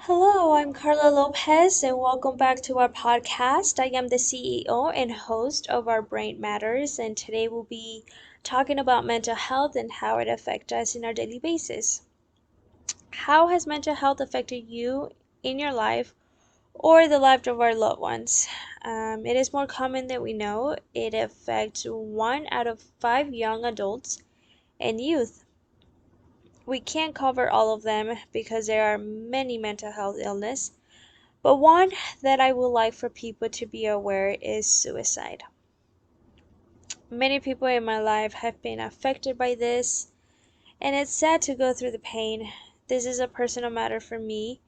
Hello, I'm Carla Lopez, and welcome back to our podcast. I am the CEO and host of Our Brain Matters, and today we'll be talking about mental health and how it affects us in our daily basis. How has mental health affected you in your life or the life of our loved ones? It is more common than we know. It affects 1 out of 5 young adults and youth. We can't cover all of them because there are many mental health illness. But one that I would like for people to be aware is suicide. Many people in my life have been affected by this, and it's sad to go through the pain. This is a personal matter for me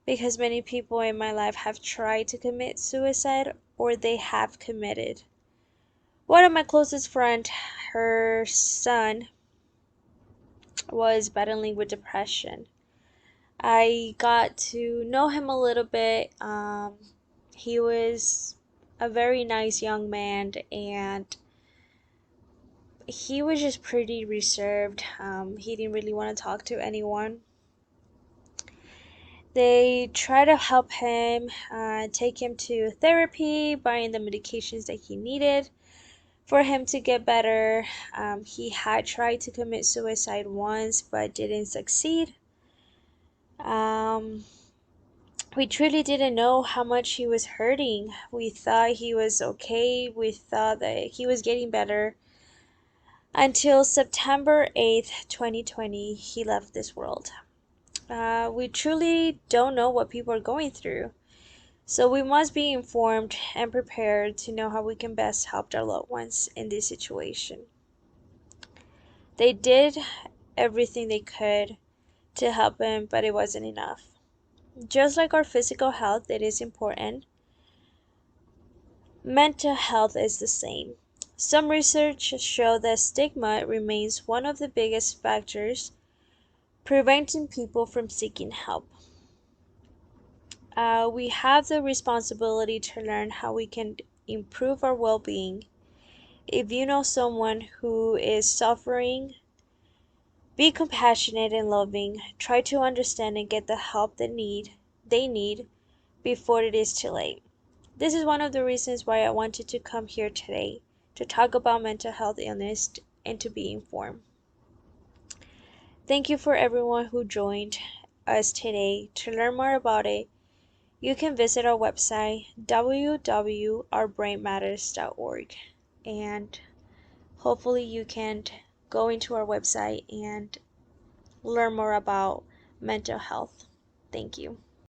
because many people in my life have tried to commit suicide or they have committed. One of my closest friends, her son was battling with depression. I got to know him a little bit. He was a very nice young man, and he was just pretty reserved. He didn't really want to talk to anyone. They tried to help him, take him to therapy, buying the medications that he needed for him to get better. He had tried to commit suicide once but didn't succeed. Um, we truly didn't know how much he was hurting. We thought he was okay. We thought that he was getting better until September 8th, 2020, he left this world. We truly don't know what people are going through. So we must be informed and prepared to know how we can best help our loved ones in this situation. They did everything they could to help him, but it wasn't enough. Just like our physical health, it is important. Mental health is the same. Some research show that stigma remains one of the biggest factors preventing people from seeking help. We have the responsibility to learn how we can improve our well being. If you know someone who is suffering, be compassionate and loving. Try to understand and get the help they need before it is too late. This is one of the reasons why I wanted to come here today to talk about mental health illness and to be informed. Thank you for everyone who joined us today. To learn more about it, you can visit our website www.ourbrainmatters.org, and hopefully you can go into our website and learn more about mental health. Thank you.